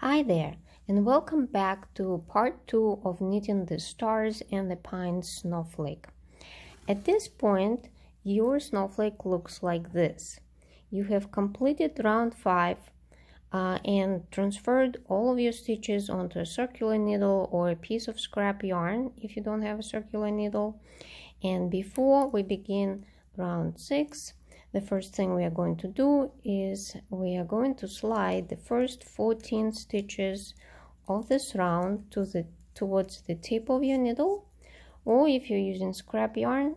Hi there, and welcome back to part 2 of knitting the stars and the pine snowflake. At this point, your snowflake looks like this. You have completed round 5 and transferred all of your stitches onto a circular needle or a piece of scrap yarn if you don't have a circular needle. And before we begin round 6, the first thing we are going to do is we are going to slide the first 14 stitches of this round towards the tip of your needle, or if you're using scrap yarn,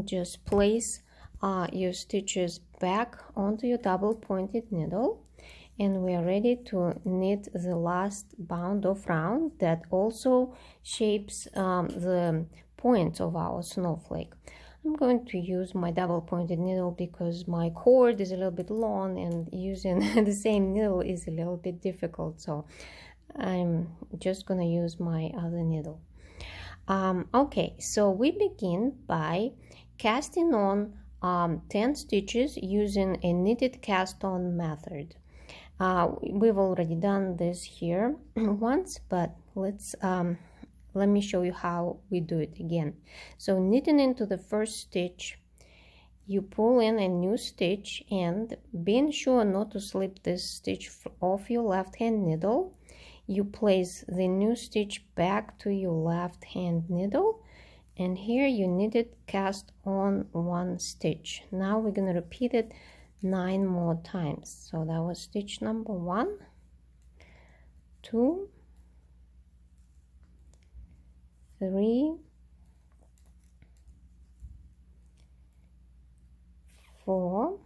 just place your stitches back onto your double pointed needle, and we are ready to knit the last bound of round that also shapes the points of our snowflake. I'm going to use my double pointed needle because my cord is a little bit long and using the same needle is a little bit difficult, so I'm just gonna use my other needle. Okay, so we begin by casting on 10 stitches using a knitted cast on method. We've already done this here once, but let me show you how we do it again. So knitting into the first stitch, you pull in a new stitch, and being sure not to slip this stitch off your left hand needle, you place the new stitch back to your left hand needle, and here you knitted cast on one stitch. Now we're going to repeat it 9 more times. So that was stitch number 1, 2, 3, 4,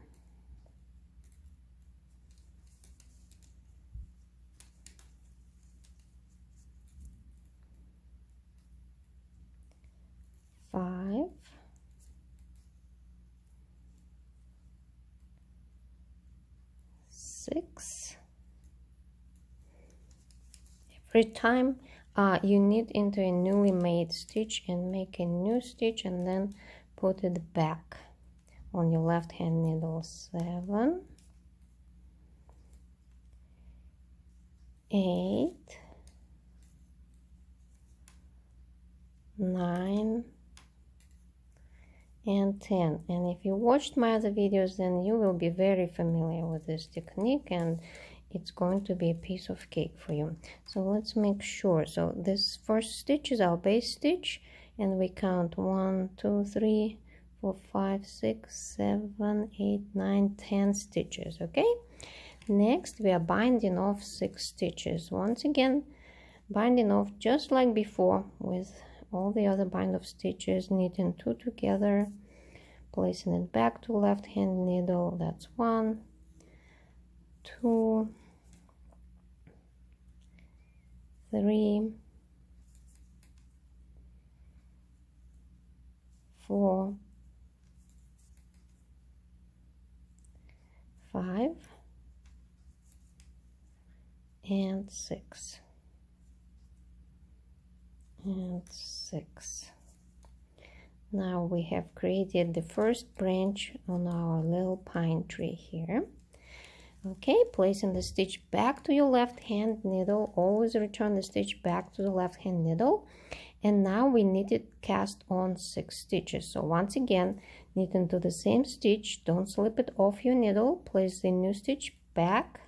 5, 6. Every time you knit into a newly made stitch and make a new stitch and then put it back on your left hand needle. 7, 8, 9, and 10. And if you watched my other videos, then you will be very familiar with this technique, and it's going to be a piece of cake for you. So let's make sure. So this first stitch is our base stitch, and we count 1, 2, 3, 4, 5, 6, 7, 8, 9, 10 stitches. Okay, next we are binding off 6 stitches. Once again, binding off just like before with all the other bind off stitches, knitting 2 together, placing it back to left hand needle. That's 1, 2, 3, 4, 5, and 6, and 6. Now we have created the first branch on our little pine tree here. Okay, placing the stitch back to your left hand needle. Always return the stitch back to the left hand needle. And now we knitted cast on 6 stitches. So once again, knit into the same stitch. Don't slip it off your needle. Place the new stitch back.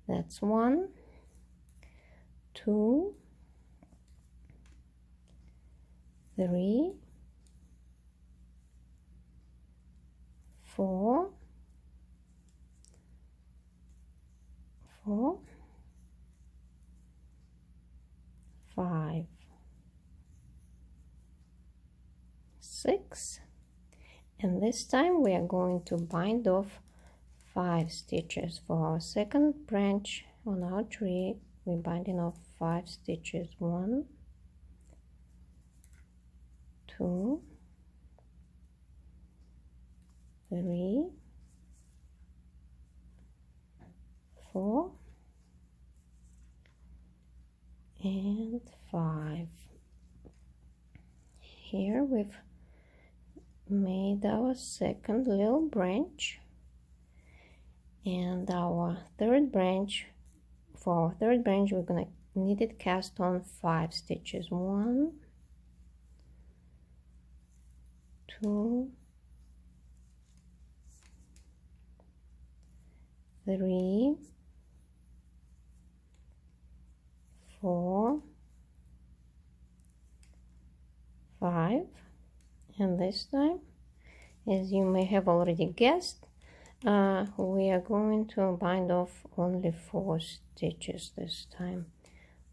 That's 1, 2, 3, 4, 5, 6, and this time we are going to bind off 5 stitches. For our second branch on our tree, we're binding off 5 stitches. 1, 2, 3, 4, and 5. Here we've made our second little branch, and our third branch for our third branch, we're going to knitted cast on 5 stitches. 1, 2, 3, 4, 5, and this time, as you may have already guessed, we are going to bind off only 4 stitches this time.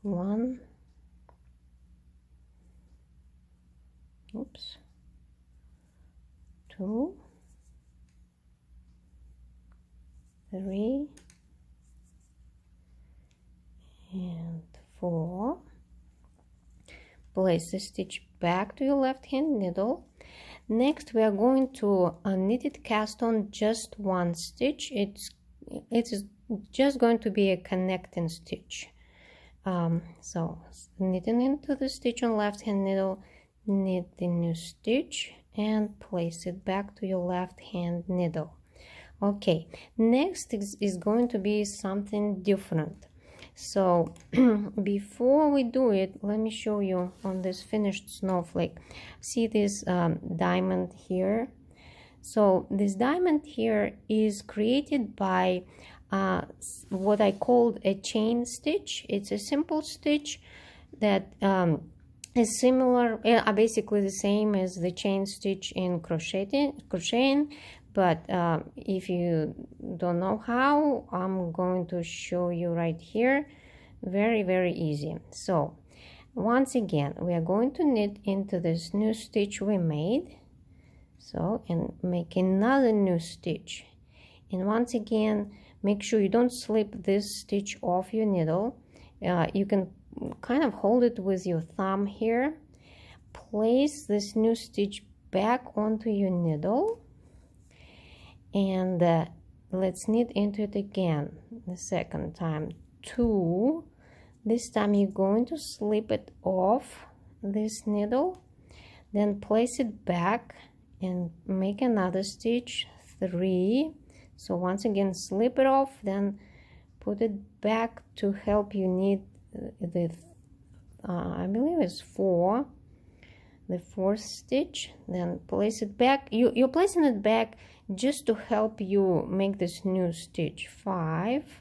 1, oops, 2, 3, and 4. Place the stitch back to your left hand needle. Next, we are going to knitted cast on just 1 stitch. It's just going to be a connecting stitch. So knitting into the stitch on left hand needle, knit the new stitch and place it back to your left hand needle. Okay, next is going to be something different. So before we do it, let me show you on this finished snowflake. See this diamond here? So this diamond here is created by what I called a chain stitch. It's a simple stitch that is similar, basically the same as the chain stitch in crocheting. But if you don't know how, I'm going to show you right here. Very, very easy. So once again, we are going to knit into this new stitch we made. So, and make another new stitch. And once again, make sure you don't slip this stitch off your needle. You can kind of hold it with your thumb here. Place this new stitch back onto your needle. And let's knit into it again the second time. 2. This time you're going to slip it off this needle, then place it back and make another stitch. 3. So once again slip it off, then put it back to help you knit the I believe it's 4, the 4th stitch. Then place it back. You're placing it back just to help you make this new stitch. 5,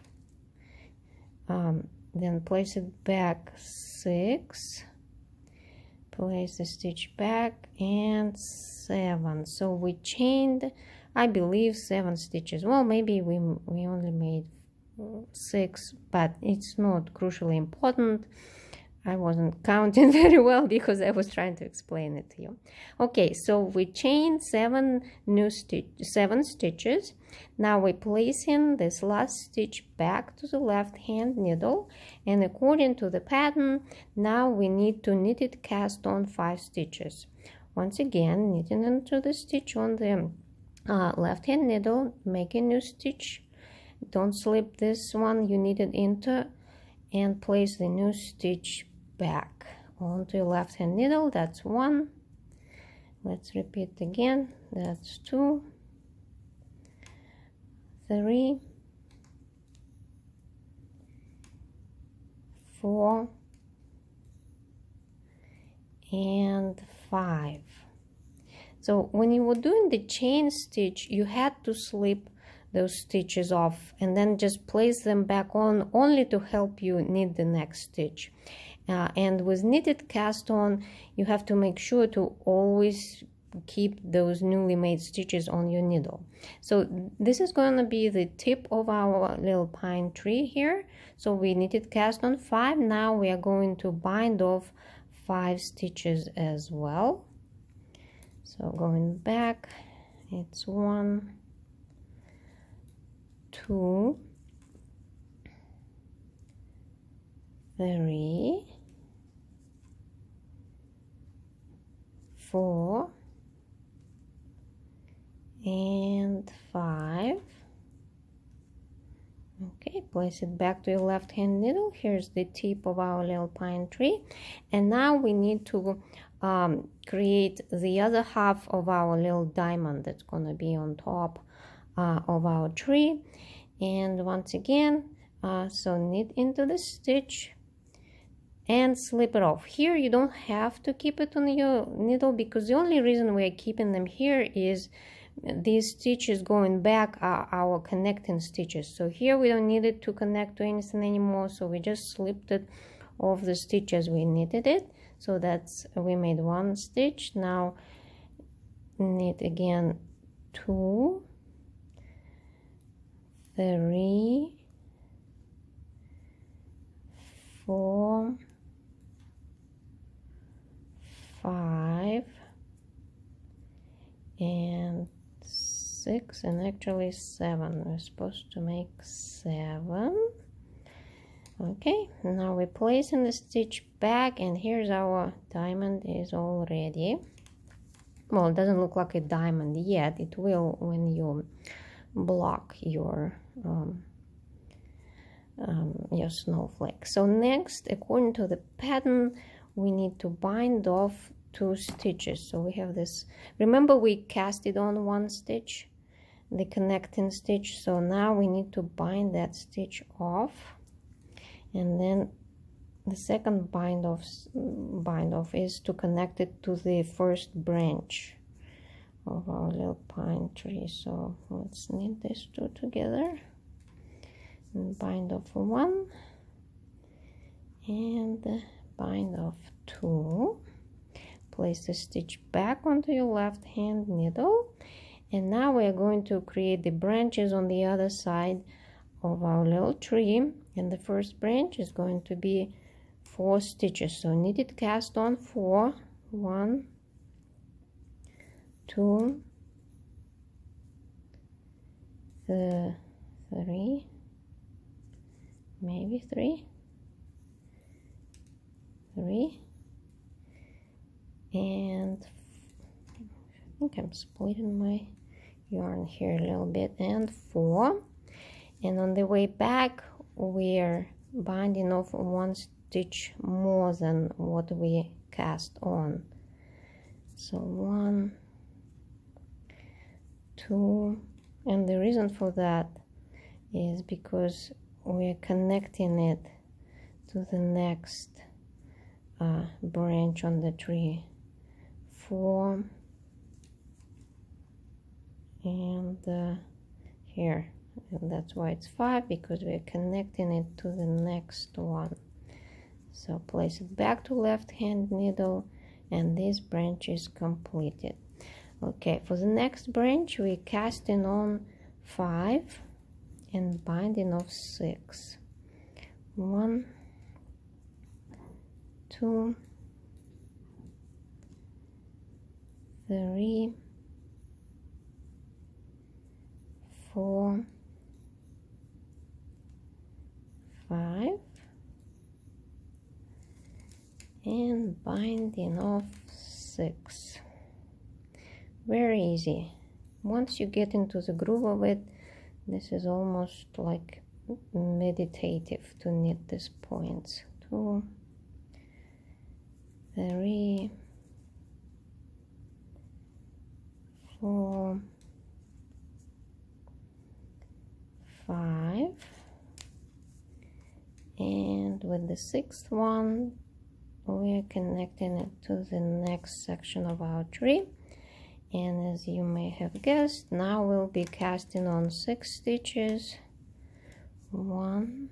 then place it back. 6, place the stitch back, and 7. So we chained, I believe, 7 stitches. Well, maybe we only made 6, but it's not crucially important. I wasn't counting very well because I was trying to explain it to you. Okay, so we chained 7 stitches. Now we're placing this last stitch back to the left hand needle, and according to the pattern, now we need to knit it cast on 5 stitches. Once again, knitting into the stitch on the left hand needle, make a new stitch. Don't slip this one you knitted into, and place the new stitch back onto your left hand needle. That's 1. Let's repeat again. That's 2, 3, 4, and 5. So when you were doing the chain stitch, you had to slip those stitches off and then just place them back on, only to help you knit the next stitch. And with knitted cast on, you have to make sure to always keep those newly made stitches on your needle. So this is going to be the tip of our little pine tree here. So we knitted cast on 5. Now we are going to bind off 5 stitches as well. So going back, it's 1, 2, 3, 4, and 5. Okay, place it back to your left hand needle. Here's the tip of our little pine tree, and now we need to create the other half of our little diamond that's going to be on top of our tree. And once again, So knit into the stitch and slip it off. Here you don't have to keep it on your needle, because the only reason we are keeping them here is these stitches going back are our connecting stitches. So here we don't need it to connect to anything anymore, so we just slipped it off the stitch as we knitted it. So that's, we made one stitch. Now knit again 2, 3, 4, 5 and 6, and actually 7. We're supposed to make 7. Okay, now we're placing the stitch back, and here's our diamond is all ready. Well, it doesn't look like a diamond yet. It will when you block your snowflake. So next, according to the pattern, we need to bind off 2 stitches. So we have this, remember we casted on 1 stitch, the connecting stitch. So now we need to bind that stitch off, and then the second bind off is to connect it to the first branch of our little pine tree. So let's knit these 2 together and bind off 1 and bind off 2. Place the stitch back onto your left hand needle, and now we are going to create the branches on the other side of our little tree. And the first branch is going to be 4 stitches. So knitted cast on 4, 1, 2, 3, maybe 3, and I think I'm splitting my yarn here a little bit, and 4. And on the way back we're binding off 1 stitch more than what we cast on. So 1, 2, and the reason for that is because we're connecting it to the next branch on the tree. 4 and here, and that's why it's 5, because we're connecting it to the next one. So place it back to left hand needle, and this branch is completed. Okay, for the next branch we're casting on 5 and binding off 6. 1, 2, 3, 4, 5, and binding off 6. Very easy. Once you get into the groove of it, this is almost like meditative to knit these points. 2, 3, 4, 5, and with the 6th one we are connecting it to the next section of our tree. And as you may have guessed, now we'll be casting on 6 stitches. 1,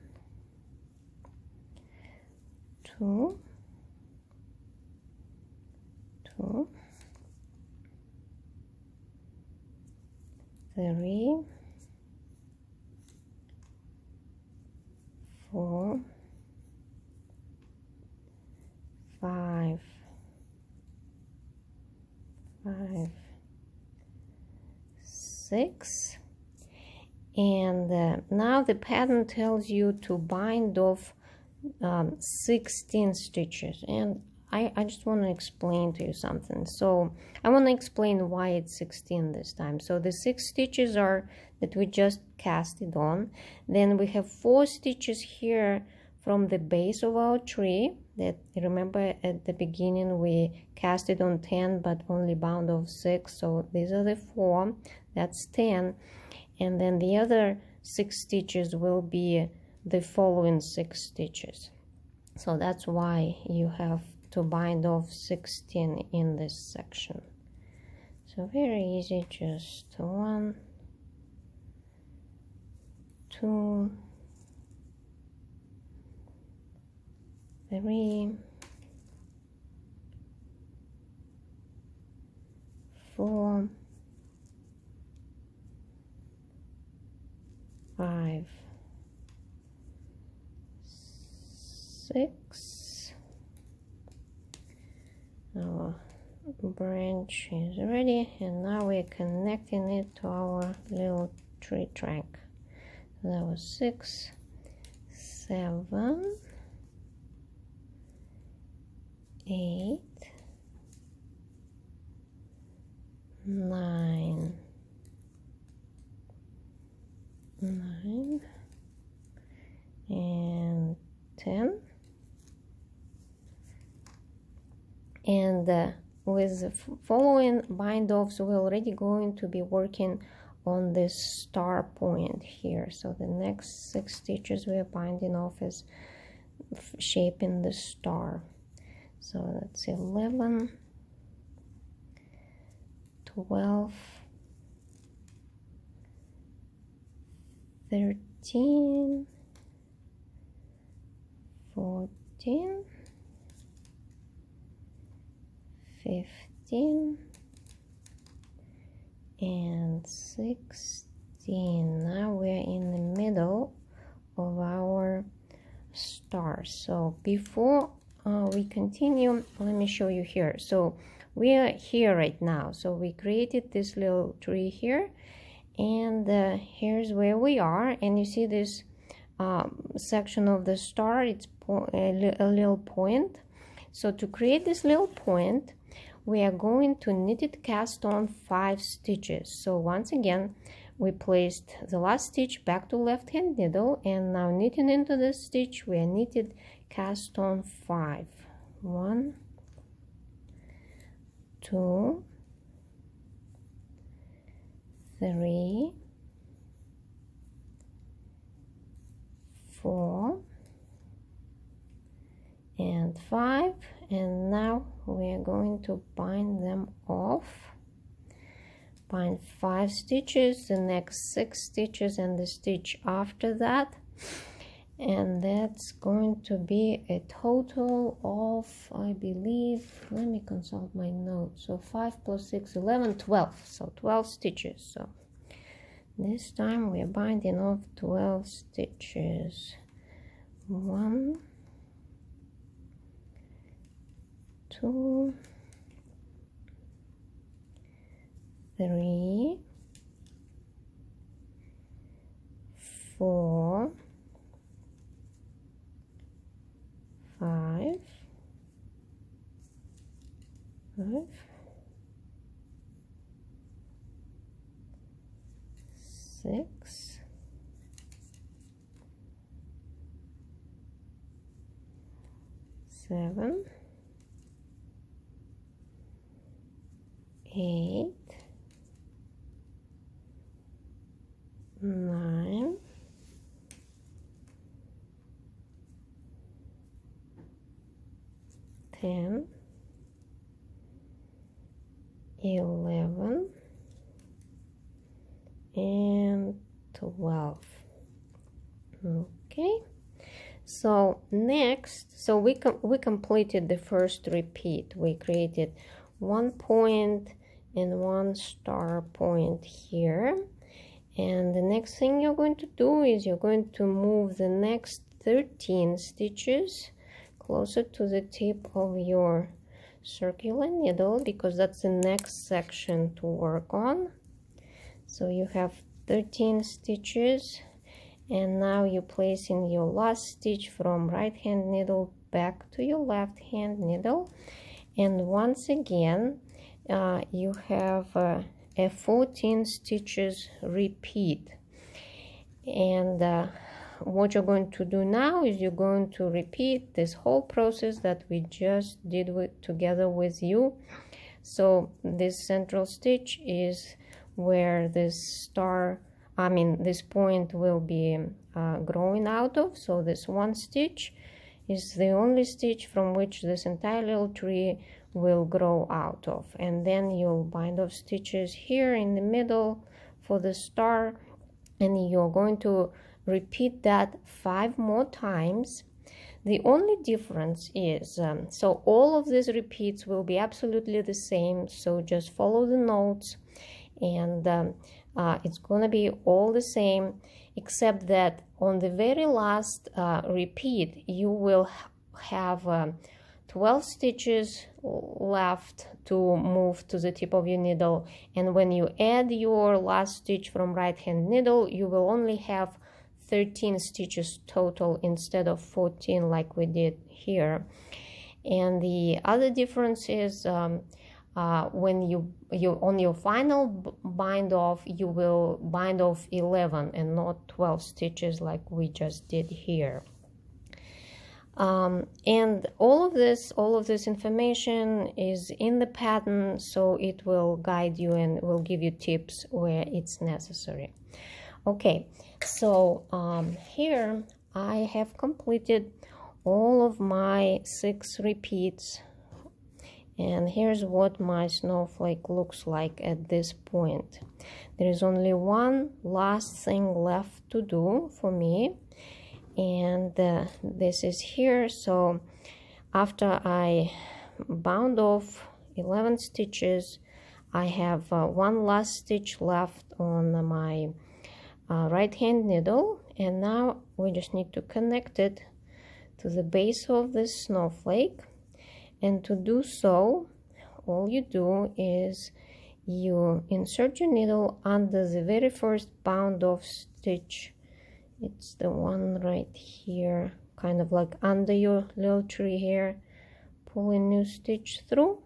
2, 2, 3, 4, 5, 6, and now the pattern tells you to bind off 16 stitches, and I just want to explain to you something. So I want to explain why it's 16 this time. So the 6 stitches are that we just casted on. Then we have 4 stitches here from the base of our tree that, remember at the beginning we casted on 10 but only bound off 6. So these are the 4, that's 10. And then the other 6 stitches will be the following 6 stitches. So that's why you have to bind off 16 in this section. So very easy, just 1, 2, 3, 4, 5, 6. Our branch is ready, and now we're connecting it to our little tree trunk. So that was 6, 7, 8, 9, and 10. And with the following bind offs, we're already going to be working on this star point here. So the next 6 stitches we're binding off is shaping the star. So that's 11, 12, 13, 14, 15, and 16. Now we're in the middle of our star. So before we continue, let me show you here. So we are here right now. So we created this little tree here, and here's where we are. And you see this section of the star, it's a little point. So to create this little point, we are going to knit it cast on 5 stitches. So once again, we placed the last stitch back to left hand needle, and now knitting into this stitch, we are knitted cast on 5. 1, 2, 3, 4, and 5. And now we are going to bind them off. Bind 5 stitches, the next 6 stitches, and the stitch after that. And that's going to be a total of, I believe, let me consult my notes. So 5 plus 6, 11, 12. So 12 stitches. So this time we are binding off 12 stitches. 1, 2, 3, 4, 5, 6, 7, 8, 9, 10, 11, and 12. Okay, so next, so we completed the first repeat. We created 1 point and 1 star point here, and the next thing you're going to do is you're going to move the next 13 stitches closer to the tip of your circular needle, because that's the next section to work on. So you have 13 stitches, and now you're placing your last stitch from right hand needle back to your left hand needle, and once again you have a 14 stitches repeat. And what you're going to do now is you're going to repeat this whole process that we just did together with you. So this central stitch is where this star this point will be growing out of. So this one stitch is the only stitch from which this entire little tree will grow out of. And then you'll bind off stitches here in the middle for the star, and you're going to repeat that 5 more times. The only difference is, so all of these repeats will be absolutely the same, so just follow the notes, and it's gonna be all the same, except that on the very last repeat you will have 12 stitches left to move to the tip of your needle, and when you add your last stitch from right hand needle, you will only have 13 stitches total instead of 14 like we did here. And the other difference is when you on your final bind off, you will bind off 11 and not 12 stitches like we just did here. And all of this information is in the pattern, so it will guide you and will give you tips where it's necessary. Okay, so here I have completed all of my 6 repeats, and here's what my snowflake looks like at this point. There is only one last thing left to do for me, and this is here. So after I bound off 11 stitches, I have one last stitch left on my right hand needle, and now we just need to connect it to the base of this snowflake. And to do so, all you do is you insert your needle under the very first bound off stitch. It's the one right here, kind of like under your little tree here. Pull a new stitch through,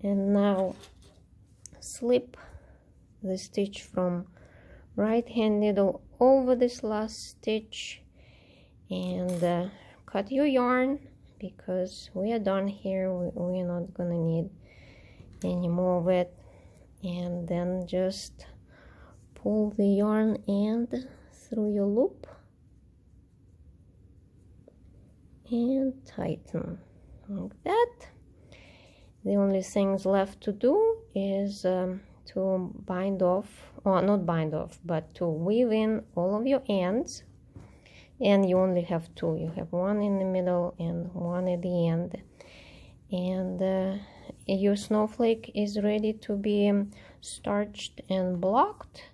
and now slip the stitch from right hand needle over this last stitch, and cut your yarn, because we are done here. We're not gonna need any more of it. And then just pull the yarn end through your loop and tighten like that. The only things left to do is to bind off, or not bind off, but to weave in all of your ends. And you only have 2. You have one in the middle and one at the end. And your snowflake is ready to be starched and blocked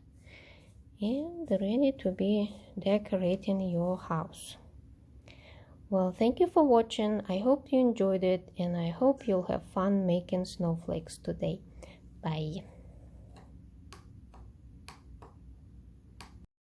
and ready to be decorating your house. Well, thank you for watching. I hope you enjoyed it, and I hope you'll have fun making snowflakes today. Bye.